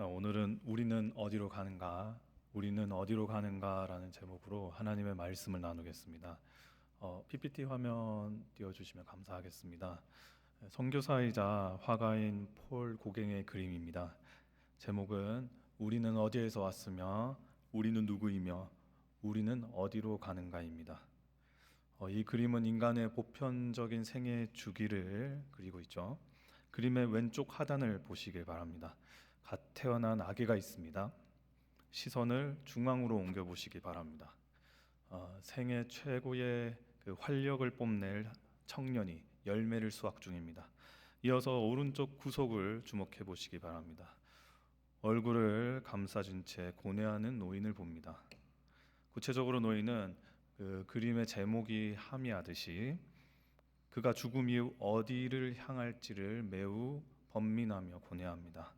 오늘은 우리는 어디로 가는가? 우리는 어디로 가는가라는 제목으로 하나님의 말씀을 나누겠습니다. PPT 화면 띄워주시면 감사하겠습니다. 선교사이자 화가인 폴 고갱의 그림입니다. 제목은 우리는 어디에서 왔으며 우리는 누구이며 우리는 어디로 가는가입니다. 이 그림은 인간의 보편적인 생애 주기를 그리고 있죠. 그림의 왼쪽 하단을 보시길 바랍니다. 갓 태어난 아기가 있습니다. 시선을 중앙으로 옮겨 보시기 바랍니다. 생애 최고의 그 활력을 뽐낼 청년이 열매를 수확 중입니다. 이어서 오른쪽 구석을 주목해 보시기 바랍니다. 얼굴을 감싸준 채 고뇌하는 노인을 봅니다. 구체적으로 노인은 그 그림의 제목이 함의하듯이 그가 죽음 이후 어디를 향할지를 매우 번민하며 고뇌합니다.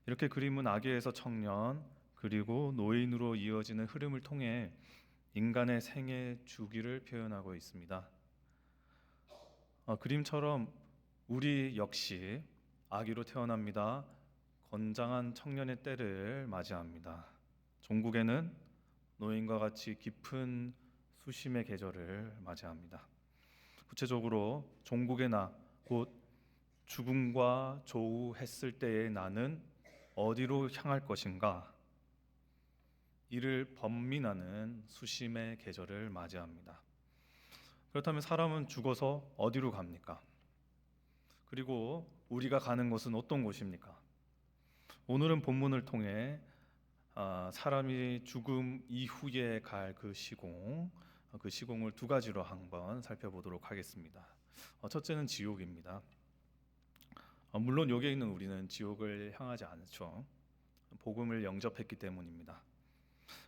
이렇게 그림은 아기에서 청년 그리고 노인으로 이어지는 흐름을 통해 인간의 생애 주기를 표현하고 있습니다. 그림처럼 우리 역시 아기로 태어납니다. 건장한 청년의 때를 맞이합니다. 종국에는 노인과 같이 깊은 수심의 계절을 맞이합니다. 구체적으로 종국의 나, 곧 죽음과 조우했을 때의 나는 어디로 향할 것인가? 이를 번민하는 수심의 계절을 맞이합니다. 그렇다면 사람은 죽어서 어디로 갑니까? 그리고 우리가 가는 곳은 어떤 곳입니까? 오늘은 본문을 통해 사람이 죽음 이후에 갈 그 시공을 두 가지로 한번 살펴보도록 하겠습니다. 첫째는 지옥입니다. 물론 여기에 있는 우리는 지옥을 향하지 않죠. 복음을 영접했기 때문입니다.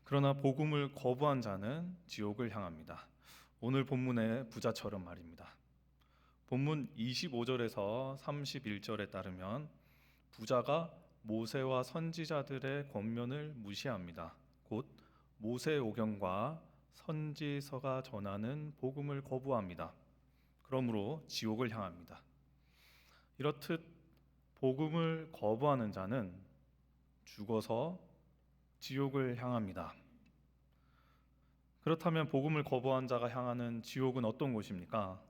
그러나 복음을 거부한 자는 지옥을 향합니다. 오늘 본문의 부자처럼 말입니다. 본문 25절에서 31절에 따르면 부자가 모세와 선지자들의 권면을 무시합니다. 곧 모세오경과 선지서가 전하는 복음을 거부합니다. 그러므로 지옥을 향합니다. 이렇듯 복음을 거부하는 자는 죽어서 지옥을 향합니다. 그렇다면 복음을 거부한 자가 향하는 지옥은 어떤 곳입니까?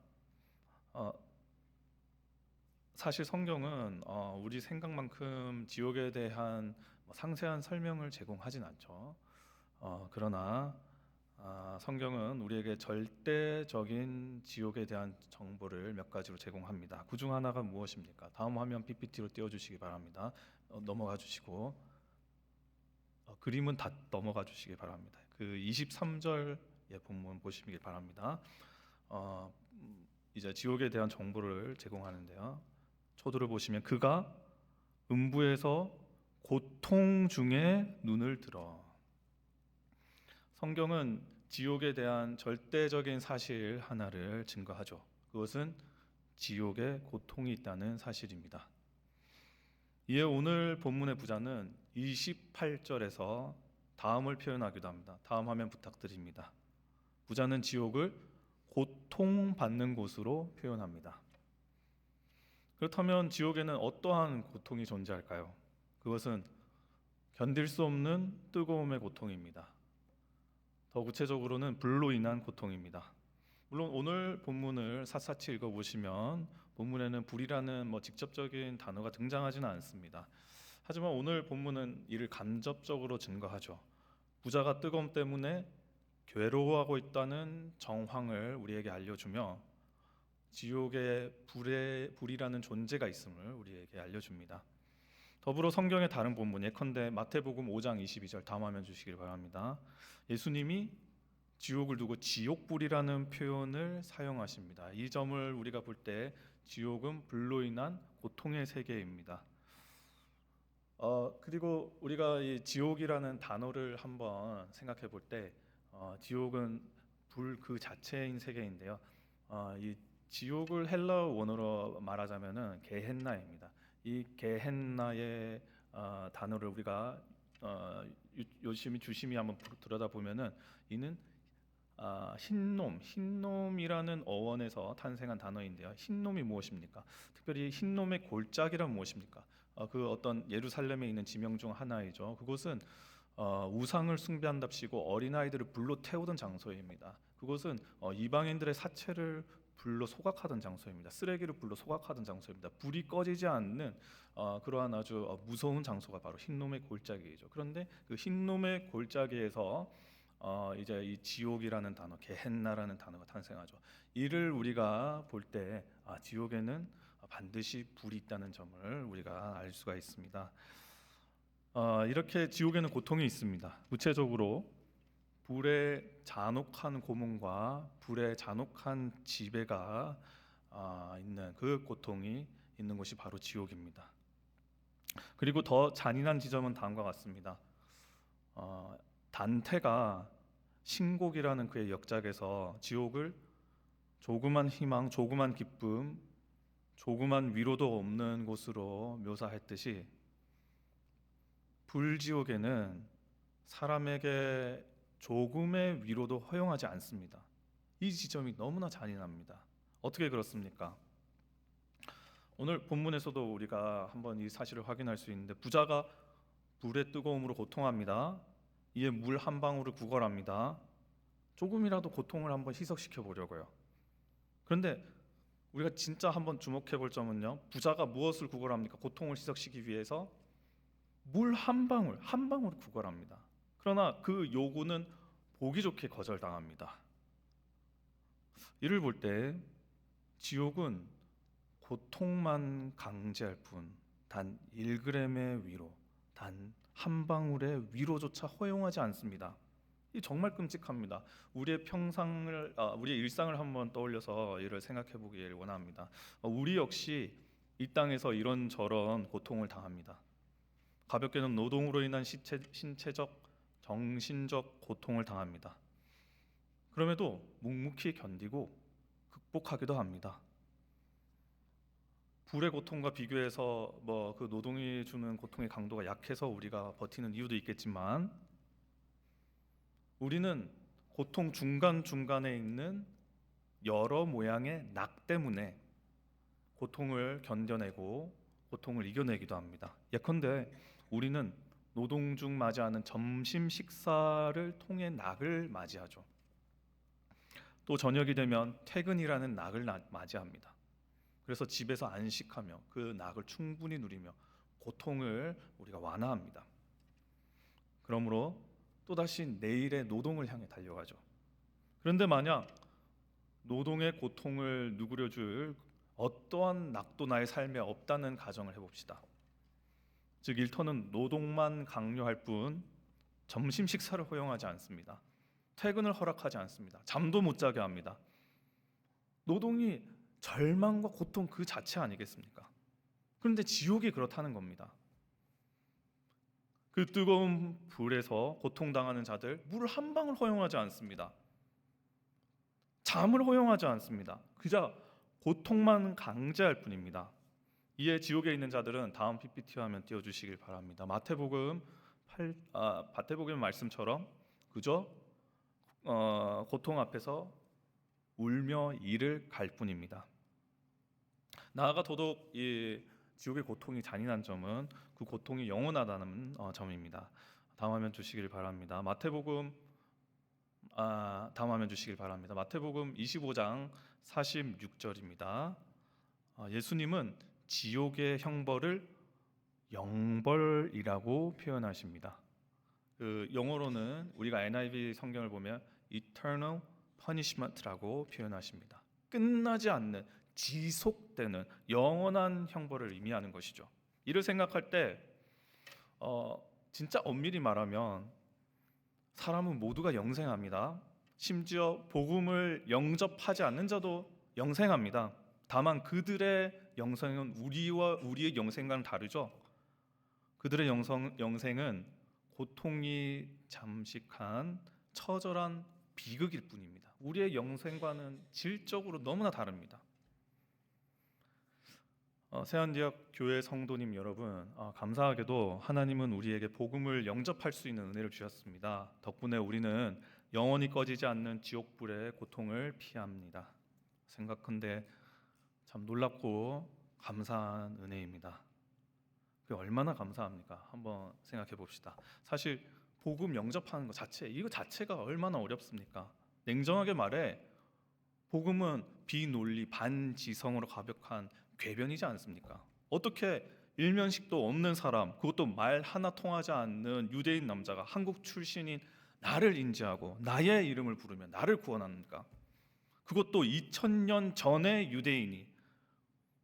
사실 성경은 우리 생각만큼 지옥에 대한 상세한 설명을 제공하진 않죠. 그러나 성경은 우리에게 절대적인 지옥에 대한 정보를 몇 가지로 제공합니다. 그 중 하나가 무엇입니까? 다음 화면 PPT로 띄워주시기 바랍니다. 넘어가 주시고 그림은 다 넘어가 주시기 바랍니다. 그 23절 본문 보시기 바랍니다. 이제 지옥에 대한 정보를 제공하는데요. 초도를 보시면 그가 음부에서 고통 중에 눈을 들어. 성경은 지옥에 대한 절대적인 사실 하나를 증거하죠. 그것은 지옥에 고통이 있다는 사실입니다. 이에 오늘 본문의 부자는 28절에서 다음을 표현하기도 합니다. 다음 화면 부탁드립니다. 부자는 지옥을 고통받는 곳으로 표현합니다. 그렇다면 지옥에는 어떠한 고통이 존재할까요? 그것은 견딜 수 없는 뜨거움의 고통입니다. 더 구체적으로는 불로 인한 고통입니다. 물론 오늘 본문을 샅샅이 읽어보시면 본문에는 불이라는 직접적인 단어가 등장하지는 않습니다. 하지만 오늘 본문은 이를 간접적으로 증거하죠. 부자가 뜨거움 때문에 괴로워하고 있다는 정황을 우리에게 알려주며 지옥에 불이라는 존재가 있음을 우리에게 알려줍니다. 더불어 성경의 다른 본문 예컨대 마태복음 5장 22절 다음 화면 주시길 바랍니다. 예수님이 지옥을 두고 지옥불이라는 표현을 사용하십니다. 이 점을 우리가 볼 때 지옥은 불로 인한 고통의 세계입니다. 그리고 우리가 이 지옥이라는 단어를 한번 생각해 볼 때 지옥은 불 그 자체인 세계인데요. 이 지옥을 헬라어 원어로 말하자면은 게헨나입니다. 이 게헨나의 단어를 우리가 요심히 주심히 한번 들여다보면은 이는 흰놈이라는 어원에서 탄생한 단어인데요. 흰놈이 무엇입니까? 특별히 흰놈의 골짜기란 무엇입니까? 그 어떤 예루살렘에 있는 지명 중 하나이죠. 그곳은 우상을 숭배한답시고 어린아이들을 불로 태우던 장소입니다. 그곳은 이방인들의 사체를 불로 소각하던 장소입니다. 쓰레기를 불로 소각하던 장소입니다. 불이 꺼지지 않는 그러한 아주 무서운 장소가 바로 흰놈의 골짜기이죠. 그런데 그 흰놈의 골짜기에서 이제 이 지옥이라는 단어, 게헨나라는 단어가 탄생하죠. 이를 우리가 볼 때 지옥에는 반드시 불이 있다는 점을 우리가 알 수가 있습니다. 이렇게 지옥에는 고통이 있습니다. 구체적으로 불의 잔혹한 고문과 불의 잔혹한 지배가 있는 그 고통이 있는 곳이 바로 지옥입니다. 그리고 더 잔인한 지점은 다음과 같습니다. 단테가 신곡이라는 그의 역작에서 지옥을 조그만 희망, 조그만 기쁨, 조그만 위로도 없는 곳으로 묘사했듯이 불지옥에는 사람에게 조금의 위로도 허용하지 않습니다. 이 지점이 너무나 잔인합니다. 어떻게 그렇습니까? 오늘 본문에서도 우리가 한번 이 사실을 확인할 수 있는데 부자가 불의 뜨거움으로 고통합니다. 이에 물 한 방울을 구걸합니다. 조금이라도 고통을 한번 희석시켜 보려고요. 그런데 우리가 진짜 한번 주목해 볼 점은요, 부자가 무엇을 구걸합니까? 고통을 희석시키기 위해서 물 한 방울을 구걸합니다. 그러나 그 요구는 보기 좋게 거절당합니다. 이를 볼 때 지옥은 고통만 강제할 뿐 단 1g의 위로, 단 한 방울의 위로조차 허용하지 않습니다. 이 정말 끔찍합니다. 우리의 일상을 한번 떠올려서 이를 생각해 보기를 원합니다. 우리 역시 이 땅에서 이런저런 고통을 당합니다. 가볍게는 노동으로 인한 신체적, 정신적 고통을 당합니다. 그럼에도 묵묵히 견디고 극복하기도 합니다. 불의 고통과 비교해서 그 노동이 주는 고통의 강도가 약해서 우리가 버티는 이유도 있겠지만 우리는 고통 중간중간에 있는 여러 모양의 낙 때문에 고통을 견뎌내고 고통을 이겨내기도 합니다. 예컨대 우리는 노동 중 맞이하는 점심 식사를 통해 낙을 맞이하죠. 또 저녁이 되면 퇴근이라는 낙을 맞이합니다. 그래서 집에서 안식하며 그 낙을 충분히 누리며 고통을 우리가 완화합니다. 그러므로 또다시 내일의 노동을 향해 달려가죠. 그런데 만약 노동의 고통을 누그려줄 어떠한 낙도 나의 삶에 없다는 가정을 해봅시다. 즉 일터는 노동만 강요할 뿐 점심 식사를 허용하지 않습니다. 퇴근을 허락하지 않습니다. 잠도 못 자게 합니다. 노동이 절망과 고통 그 자체 아니겠습니까? 그런데 지옥이 그렇다는 겁니다. 그 뜨거운 불에서 고통당하는 자들 물 한 방울 허용하지 않습니다. 잠을 허용하지 않습니다. 그저 고통만 강제할 뿐입니다. 이에 지옥에 있는 자들은 다음 PPT 화면 띄워주시길 바랍니다. 마태복음 말씀처럼 그저 고통 앞에서 울며 이를 갈 뿐입니다. 나아가 더더욱 이 지옥의 고통이 잔인한 점은 그 고통이 영원하다는 점입니다. 다음 화면 주시길 바랍니다. 마태복음 25장 46절입니다. 예수님은 지옥의 형벌을 영벌이라고 표현하십니다. 그 영어로는 우리가 NIV 성경을 보면 eternal punishment라고 표현하십니다. 끝나지 않는 지속되는 영원한 형벌을 의미하는 것이죠. 이를 생각할 때 진짜 엄밀히 말하면 사람은 모두가 영생합니다. 심지어 복음을 영접하지 않는 자도 영생합니다. 다만 그들의 영생은 우리의 영생과는 다르죠. 그들의 영생은 고통이 잠식한 처절한 비극일 뿐입니다. 우리의 영생과는 질적으로 너무나 다릅니다. 세안지역 교회 성도님 여러분, 감사하게도 하나님은 우리에게 복음을 영접할 수 있는 은혜를 주셨습니다. 덕분에 우리는 영원히 꺼지지 않는 지옥불의 고통을 피합니다. 생각컨대 참 놀랍고 감사한 은혜입니다. 그게 얼마나 감사합니까? 한번 생각해 봅시다. 사실 복음 영접하는 것 자체, 이거 자체가 얼마나 어렵습니까? 냉정하게 말해 복음은 비논리 반지성으로 가벽한 궤변이지 않습니까? 어떻게 일면식도 없는 사람, 그것도 말 하나 통하지 않는 유대인 남자가 한국 출신인 나를 인지하고 나의 이름을 부르며 나를 구원합니까? 그것도 2000년 전의 유대인이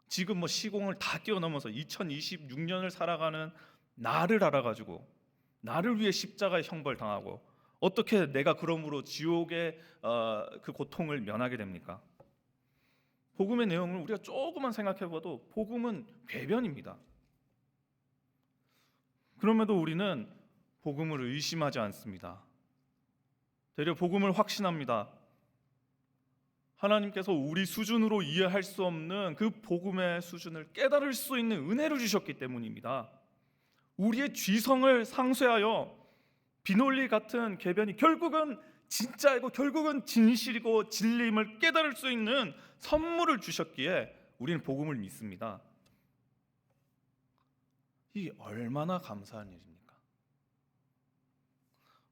지금 뭐 시공을 다 뛰어넘어서 2026년을 살아가는 나를 알아가지고 나를 위해 십자가의 형벌 당하고 어떻게 내가 그러므로 지옥의 그 고통을 면하게 됩니까? 복음의 내용을 우리가 조금만 생각해봐도 복음은 궤변입니다. 그럼에도 우리는 복음을 의심하지 않습니다. 되려 복음을 확신합니다. 하나님께서 우리 수준으로 이해할 수 없는 그 복음의 수준을 깨달을 수 있는 은혜를 주셨기 때문입니다. 우리의 죄성을 상쇄하여 비논리 같은 궤변이 결국은 진짜이고 결국은 진실이고 진리임을 깨달을 수 있는 선물을 주셨기에 우리는 복음을 믿습니다. 이 얼마나 감사한 일입니까?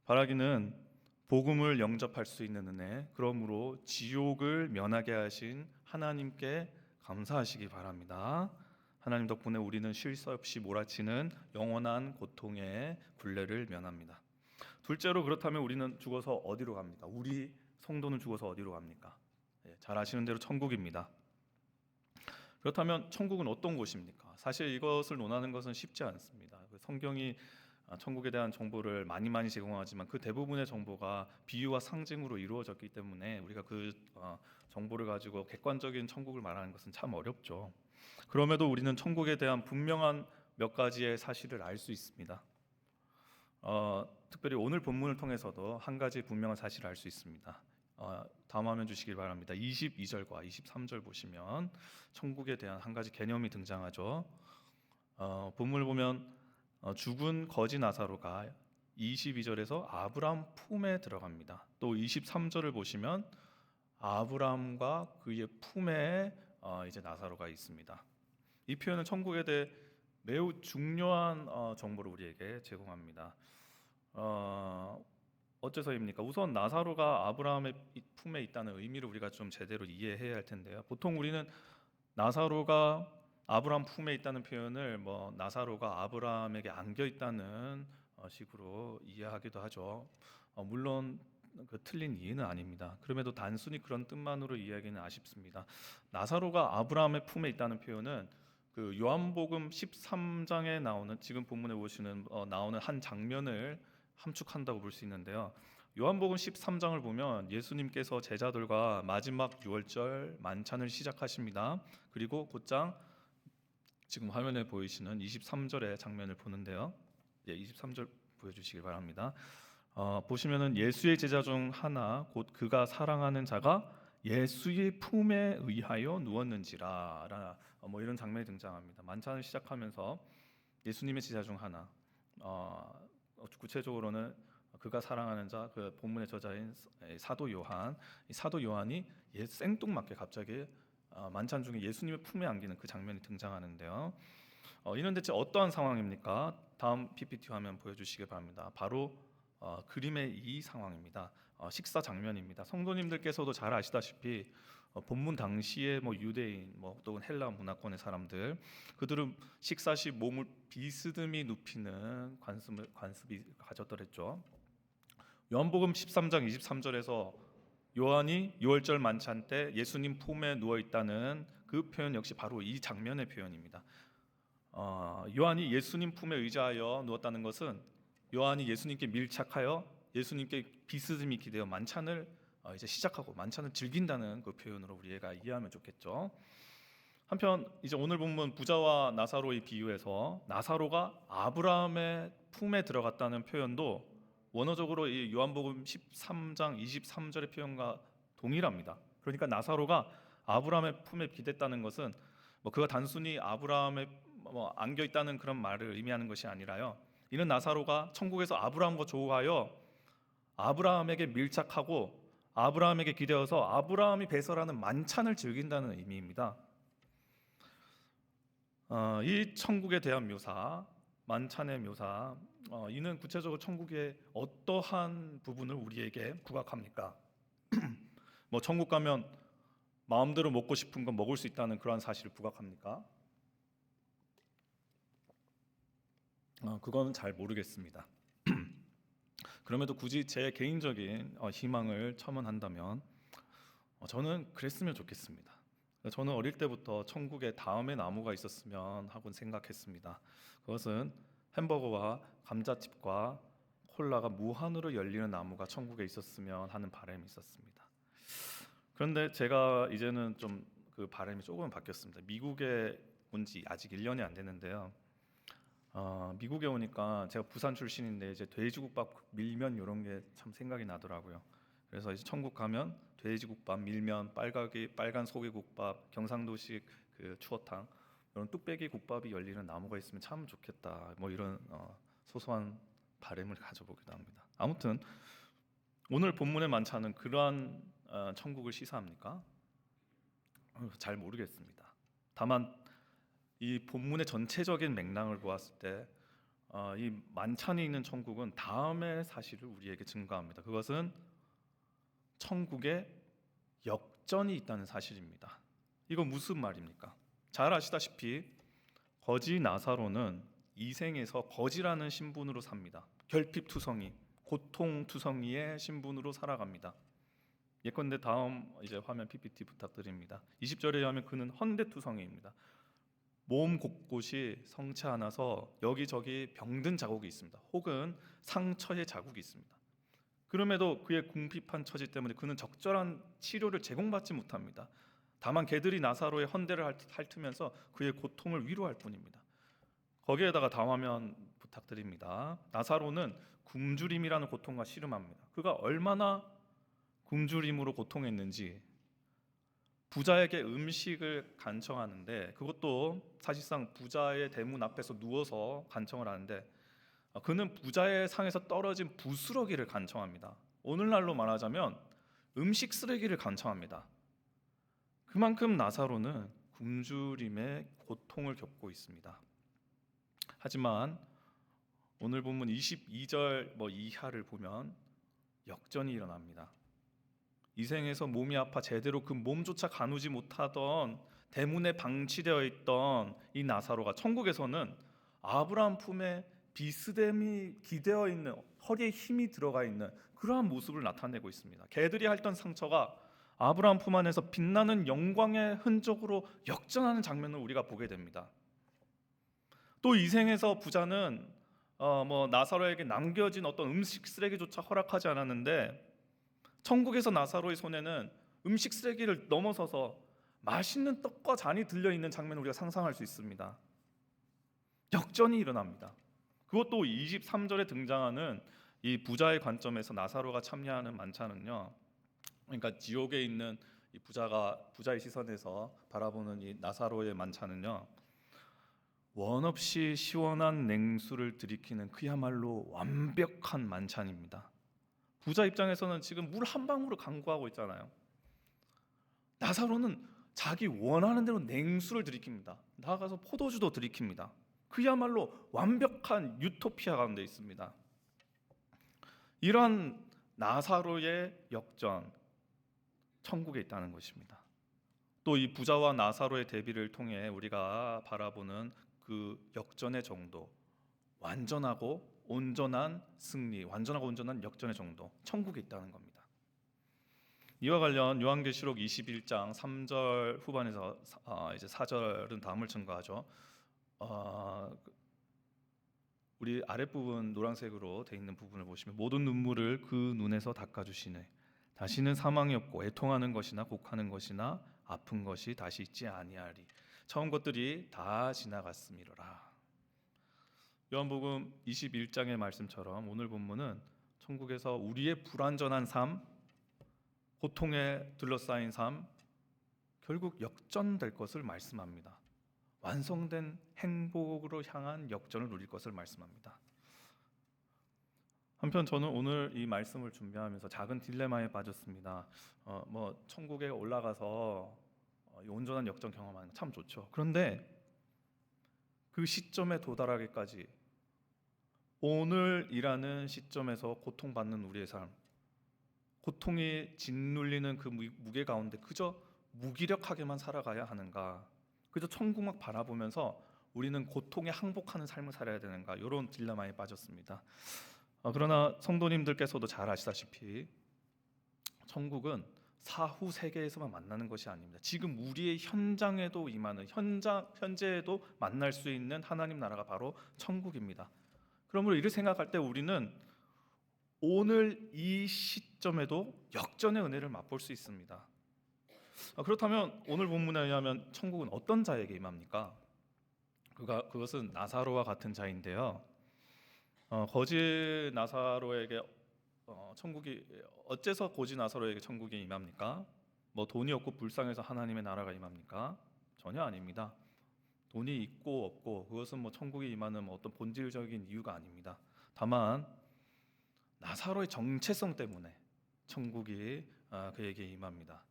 바라기는 복음을 영접할 수 있는 은혜, 그러므로 지옥을 면하게 하신 하나님께 감사하시기 바랍니다. 하나님 덕분에 우리는 쉴 새 없이 몰아치는 영원한 고통의 굴레를 면합니다. 둘째로, 그렇다면 우리는 죽어서 어디로 갑니까? 우리 성도는 죽어서 어디로 갑니까? 잘 아시는 대로 천국입니다. 그렇다면 천국은 어떤 곳입니까? 사실 이것을 논하는 것은 쉽지 않습니다. 성경이 천국에 대한 정보를 많이 제공하지만 그 대부분의 정보가 비유와 상징으로 이루어졌기 때문에 우리가 그 정보를 가지고 객관적인 천국을 말하는 것은 참 어렵죠. 그럼에도 우리는 천국에 대한 분명한 몇 가지의 사실을 알 수 있습니다. 특별히 오늘 본문을 통해서도 한 가지 분명한 사실을 알 수 있습니다. 다음 화면 주시길 바랍니다. 22절과 23절 보시면 천국에 대한 한 가지 개념이 등장하죠. 본문을 보면 죽은 거지 나사로가 22절에서 아브라함 품에 들어갑니다. 또 23절을 보시면 아브라함과 그의 품에 이제 나사로가 있습니다. 이 표현은 천국에 대해 매우 중요한 정보를 우리에게 제공합니다. 어째서입니까? 우선 나사로가 아브라함의 품에 있다는 의미를 우리가 좀 제대로 이해해야 할 텐데요. 보통 우리는 나사로가 아브라함 품에 있다는 표현을 나사로가 아브라함에게 안겨 있다는 식으로 이해하기도 하죠. 물론 그 틀린 이해는 아닙니다. 그럼에도 단순히 그런 뜻만으로 이해하기는 아쉽습니다. 나사로가 아브라함의 품에 있다는 표현은 그 요한복음 13장에 나오는, 지금 본문에 보시는 나오는 한 장면을 함축한다고 볼 수 있는데요. 요한복음 13장을 보면 예수님께서 제자들과 마지막 유월절 만찬을 시작하십니다. 그리고 곧장 지금 화면에 보이시는 23절의 장면을 보는데요. 23절 보여주시길 바랍니다. 보시면은 예수의 제자 중 하나 곧 그가 사랑하는 자가 예수의 품에 의하여 누웠는지라, 이런 장면이 등장합니다. 만찬을 시작하면서 예수님의 제자 중 하나, 구체적으로는 그가 사랑하는 자, 그 본문의 저자인 사도 요한, 이 사도 요한이 생뚱맞게 갑자기 만찬 중에 예수님의 품에 안기는 그 장면이 등장하는데요. 이는 대체 어떠한 상황입니까? 다음 PPT 화면 보여주시기 바랍니다. 바로 그림의 이 상황입니다. 식사 장면입니다. 성도님들께서도 잘 아시다시피 본문 당시에 유대인 또는 헬라 문화권의 사람들, 그들은 식사 시 몸을 비스듬히 눕히는 관습이 가졌더랬죠. 요한복음 13장 23절에서 요한이 유월절 만찬 때 예수님 품에 누워 있다는 그 표현 역시 바로 이 장면의 표현입니다. 요한이 예수님 품에 의지하여 누웠다는 것은 요한이 예수님께 밀착하여 예수님께 비스듬히 기대어 만찬을 이제 시작하고 만찬을 즐긴다는 그 표현으로 우리가 이해하면 좋겠죠. 한편 이제 오늘 본문 부자와 나사로의 비유에서 나사로가 아브라함의 품에 들어갔다는 표현도 원어적으로 이 요한복음 13장 23절의 표현과 동일합니다. 그러니까 나사로가 아브라함의 품에 기댔다는 것은 그가 단순히 아브라함에 안겨 있다는 그런 말을 의미하는 것이 아니라요. 이는 나사로가 천국에서 아브라함과 조우하여 아브라함에게 밀착하고 아브라함에게 기대어서 아브라함이 배설하는 만찬을 즐긴다는 의미입니다. 이 천국에 대한 묘사, 만찬의 묘사, 이는 구체적으로 천국의 어떠한 부분을 우리에게 부각합니까? 뭐 천국 가면 마음대로 먹고 싶은 건 먹을 수 있다는 그러한 사실을 부각합니까? 그건 잘 모르겠습니다. 그럼에도 굳이 제 개인적인 희망을 첨언한다면 저는 그랬으면 좋겠습니다. 저는 어릴 때부터 천국에 다음의 나무가 있었으면 하고 생각했습니다. 그것은 햄버거와 감자칩과 콜라가 무한으로 열리는 나무가 천국에 있었으면 하는 바람이 있었습니다. 그런데 제가 이제는 좀 그 바람이 조금 바뀌었습니다. 미국에 온 지 아직 1년이 안 됐는데요. 미국에 오니까 제가 부산 출신인데 이제 돼지국밥, 밀면 이런 게 참 생각이 나더라고요. 그래서 이제 천국 가면 돼지국밥, 밀면, 빨간 소고기국밥, 경상도식 그 추어탕 이런 뚝배기 국밥이 열리는 나무가 있으면 참 좋겠다. 뭐 이런 소소한 바람을 가져보기도 합니다. 아무튼 오늘 본문의 만찬은 그러한 천국을 시사합니까? 잘 모르겠습니다. 다만 이 본문의 전체적인 맥락을 보았을 때 이 만찬이 있는 천국은 다음의 사실을 우리에게 증거합니다. 그것은 천국에 역전이 있다는 사실입니다. 이거 무슨 말입니까? 잘 아시다시피 거지 나사로는 이 생에서 거지라는 신분으로 삽니다. 결핍투성이, 고통투성이의 신분으로 살아갑니다. 예컨대 다음 이제 화면 PPT 부탁드립니다. 20절에 하면 그는 헌대투성이입니다. 몸 곳곳이 성치 않아서 여기저기 병든 자국이 있습니다. 혹은 상처의 자국이 있습니다. 그럼에도 그의 궁핍한 처지 때문에 그는 적절한 치료를 제공받지 못합니다. 다만 개들이 나사로의 헌대를 핥으면서 그의 고통을 위로할 뿐입니다. 거기에다가 다음 화면 부탁드립니다. 나사로는 굶주림이라는 고통과 씨름합니다. 그가 얼마나 굶주림으로 고통했는지 부자에게 음식을 간청하는데 그것도 사실상 부자의 대문 앞에서 누워서 간청을 하는데 그는 부자의 상에서 떨어진 부스러기를 간청합니다. 오늘날로 말하자면 음식 쓰레기를 간청합니다. 그만큼 나사로는 굶주림의 고통을 겪고 있습니다. 하지만 오늘 본문 22절 이하를 보면 역전이 일어납니다. 이 생에서 몸이 아파 제대로 그 몸조차 가누지 못하던 대문에 방치되어 있던 이 나사로가 천국에서는 아브라함 품에 비스듬히 기대어 있는, 허리에 힘이 들어가 있는 그러한 모습을 나타내고 있습니다. 개들이 핥던 상처가 아브라함 품 안에서 빛나는 영광의 흔적으로 역전하는 장면을 우리가 보게 됩니다. 또 이 생에서 부자는 나사로에게 남겨진 어떤 음식 쓰레기조차 허락하지 않았는데 천국에서 나사로의 손에는 음식 쓰레기를 넘어서서 맛있는 떡과 잔이 들려있는 장면을 우리가 상상할 수 있습니다. 역전이 일어납니다. 그것도 23절에 등장하는 이 부자의 관점에서 나사로가 참여하는 만찬은요, 그러니까 지옥에 있는 이 부자의 시선에서 바라보는 이 나사로의 만찬은요, 원 없이 시원한 냉수를 들이키는 그야말로 완벽한 만찬입니다. 부자 입장에서는 지금 물 한 방울을 간구하고 있잖아요. 나사로는 자기 원하는 대로 냉수를 들이킵니다. 나아가서 포도주도 들이킵니다. 그야말로 완벽한 유토피아 가운데 있습니다. 이러한 나사로의 역전, 천국에 있다는 것입니다. 또 이 부자와 나사로의 대비를 통해 우리가 바라보는 그 역전의 정도, 완전하고 온전한 승리, 완전하고 온전한 역전의 정도, 천국에 있다는 겁니다. 이와 관련 요한계시록 21장 3절 후반에서 이제 4절은 다음을 증거하죠. 우리 아랫부분 노란색으로 되어 있는 부분을 보시면 모든 눈물을 그 눈에서 닦아주시네. 다시는 사망이 없고 애통하는 것이나 곡하는 것이나 아픈 것이 다시 있지 아니하리. 처음 것들이 다 지나갔음이로라. 요한복음 21장의 말씀처럼 오늘 본문은 천국에서 우리의 불완전한 삶, 고통에 둘러싸인 삶, 결국 역전될 것을 말씀합니다. 완성된 행복으로 향한 역전을 누릴 것을 말씀합니다. 한편 저는 오늘 이 말씀을 준비하면서 작은 딜레마에 빠졌습니다. 천국에 올라가서 온전한 역전 경험하는 거 참 좋죠. 그런데 그 시점에 도달하기까지 오늘이라는 시점에서 고통받는 우리의 삶, 고통이 짓눌리는 그 무게 가운데 그저 무기력하게만 살아가야 하는가? 그저 천국만 바라보면서 우리는 고통에 항복하는 삶을 살아야 되는가? 이런 딜레마에 빠졌습니다. 그러나 성도님들께서도 잘 아시다시피 천국은 사후 세계에서만 만나는 것이 아닙니다. 지금 우리의 현장에도 임하는 현재에도 만날 수 있는 하나님 나라가 바로 천국입니다. 그러므로 이를 생각할 때 우리는 오늘 이 시점에도 역전의 은혜를 맛볼 수 있습니다. 그렇다면 오늘 본문에 의하면 천국은 어떤 자에게 임합니까? 그것은 나사로와 같은 자인데요. 거지 나사로에게 천국이 어째서 거지 나사로에게 천국이 임합니까? 뭐 돈이 없고 불쌍해서 하나님의 나라가 임합니까? 전혀 아닙니다. 돈이 있고 없고 그것은 뭐 천국이 임하는 어떤 본질적인 이유가 아닙니다. 다만 나사로의 정체성 때문에 천국이 그에게 임합니다.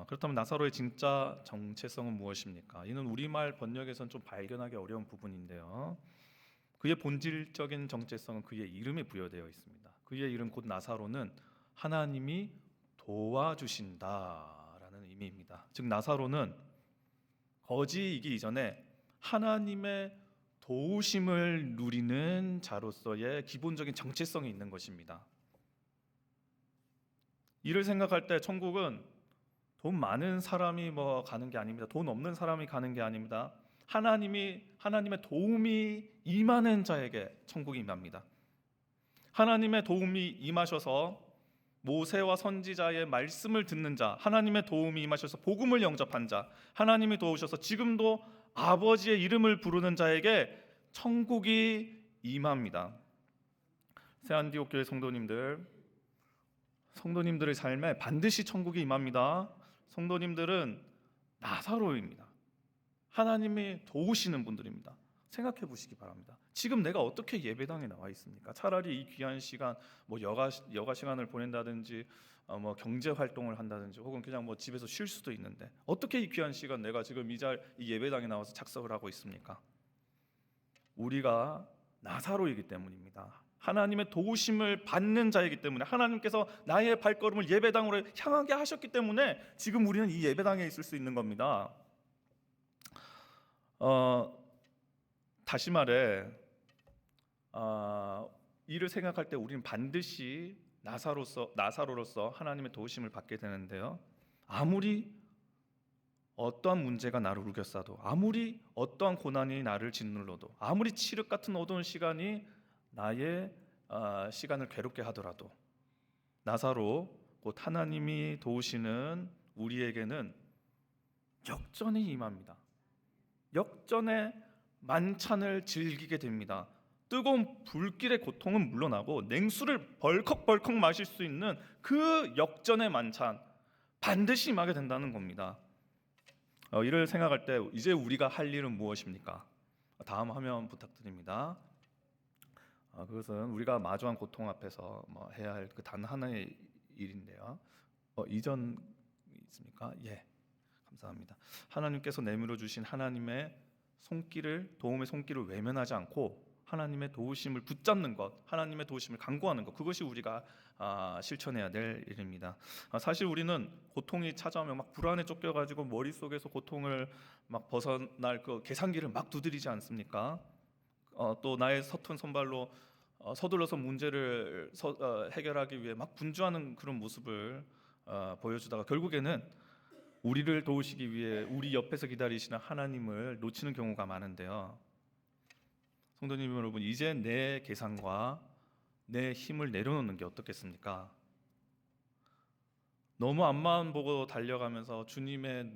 그렇다면 나사로의 진짜 정체성은 무엇입니까? 이는 우리말 번역에서는 좀 발견하기 어려운 부분인데요. 그의 본질적인 정체성은 그의 이름에 부여되어 있습니다. 그의 이름 곧 나사로는 하나님이 도와주신다라는 의미입니다. 즉 나사로는 거지이기 이전에 하나님의 도우심을 누리는 자로서의 기본적인 정체성이 있는 것입니다. 이를 생각할 때 천국은 돈 많은 사람이 가는 게 아닙니다. 돈 없는 사람이 가는 게 아닙니다. 하나님의 도움이 임하는 자에게 천국이 임합니다. 하나님의 도움이 임하셔서 모세와 선지자의 말씀을 듣는 자, 하나님의 도움이 임하셔서 복음을 영접한 자, 하나님이 도우셔서 지금도 아버지의 이름을 부르는 자에게 천국이 임합니다. 새안디옥 교회 성도님들의 삶에 반드시 천국이 임합니다. 성도님들은 나사로입니다. 하나님이 도우시는 분들입니다. 생각해 보시기 바랍니다. 지금 내가 어떻게 예배당에 나와 있습니까? 차라리 이 귀한 시간 여가 시간을 보낸다든지 경제 활동을 한다든지 혹은 그냥 집에서 쉴 수도 있는데 어떻게 이 귀한 시간 내가 지금 이 예배당에 나와서 착석을 하고 있습니까? 우리가 나사로이기 때문입니다. 하나님의 도우심을 받는 자이기 때문에 하나님께서 나의 발걸음을 예배당으로 향하게 하셨기 때문에 지금 우리는 이 예배당에 있을 수 있는 겁니다. 다시 말해 이를 생각할 때 우리는 반드시 나사로로서 하나님의 도우심을 받게 되는데요. 아무리 어떠한 문제가 나를 우겨싸도, 아무리 어떠한 고난이 나를 짓눌러도, 아무리 칠흑 같은 어두운 시간이 나의 시간을 괴롭게 하더라도 나사로 곧 하나님이 도우시는 우리에게는 역전이 임합니다. 역전의 만찬을 즐기게 됩니다. 뜨거운 불길의 고통은 물러나고 냉수를 벌컥벌컥 마실 수 있는 그 역전의 만찬 반드시 임하게 된다는 겁니다. 이를 생각할 때 이제 우리가 할 일은 무엇입니까? 다음 화면 부탁드립니다. 그것은 우리가 마주한 고통 앞에서 해야 할 그 단 하나의 일인데요. 이전 있습니까? 예, 감사합니다. 하나님께서 내밀어 주신 하나님의 도움의 손길을 외면하지 않고 하나님의 도우심을 붙잡는 것, 하나님의 도우심을 간구하는 것, 그것이 우리가 실천해야 될 일입니다. 사실 우리는 고통이 찾아오면 불안에 쫓겨가지고 머릿속에서 고통을 벗어날 그 계산기를 두드리지 않습니까? 또 나의 서툰 손발로 서둘러서 문제를 해결하기 위해 분주하는 그런 모습을 보여주다가 결국에는 우리를 도우시기 위해 우리 옆에서 기다리시는 하나님을 놓치는 경우가 많은데요. 성도님 여러분, 이제 내 계산과 내 힘을 내려놓는 게 어떻겠습니까? 너무 앞만 보고 달려가면서 주님의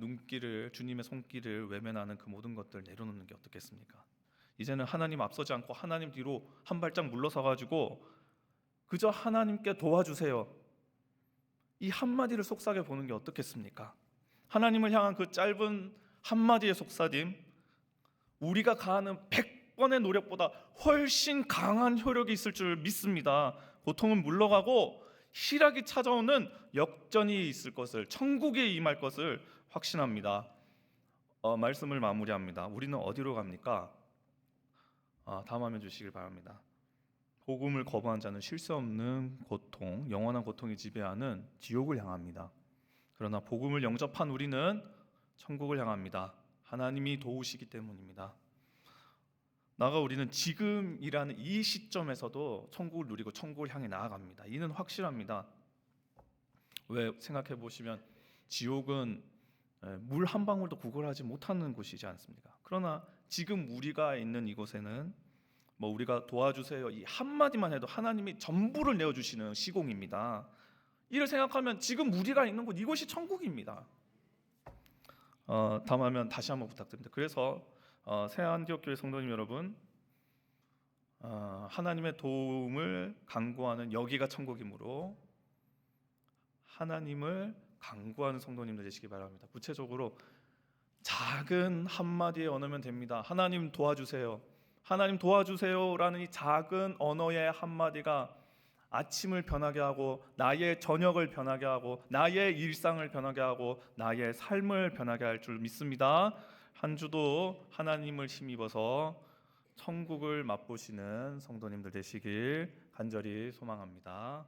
주님의 손길을 외면하는 그 모든 것들 내려놓는 게 어떻겠습니까? 이제는 하나님 앞서지 않고 하나님 뒤로 한 발짝 물러서 가지고 그저 하나님께 도와주세요, 이 한마디를 속삭여 보는 게 어떻겠습니까? 하나님을 향한 그 짧은 한마디의 속삭임, 우리가 가하는 100번의 노력보다 훨씬 강한 효력이 있을 줄 믿습니다. 고통은 물러가고 희락이 찾아오는 역전이 있을 것을, 천국에 임할 것을 확신합니다. 말씀을 마무리합니다. 우리는 어디로 갑니까? 다음 화면 주시길 바랍니다. 복음을 거부한 자는 쉴 새 없는 고통, 영원한 고통이 지배하는 지옥을 향합니다. 그러나 복음을 영접한 우리는 천국을 향합니다. 하나님이 도우시기 때문입니다. 나아가 우리는 지금이라는 이 시점에서도 천국을 누리고 천국을 향해 나아갑니다. 이는 확실합니다. 왜 생각해 보시면 지옥은 물 한 방울도 구걸하지 못하는 곳이지 않습니까? 그러나 지금 우리가 있는 이곳에는 우리가 도와주세요 이 한마디만 해도 하나님이 전부를 내어주시는 시공입니다. 이를 생각하면 지금 우리가 있는 곳 이곳이 천국입니다. 다음 화면 다시 한번 부탁드립니다. 그래서 새안티옥교회 성도님 여러분, 하나님의 도움을 간구하는 여기가 천국이므로 하나님을 간구하는 성도님들 되시기 바랍니다. 구체적으로 작은 한마디에 언어면 됩니다. 하나님 도와주세요, 하나님 도와주세요라는 이 작은 언어의 한마디가 아침을 변하게 하고 나의 저녁을 변하게 하고 나의 일상을 변하게 하고 나의 삶을 변하게 할 줄 믿습니다. 한 주도 하나님을 힘입어서 천국을 맛보시는 성도님들 되시길 간절히 소망합니다.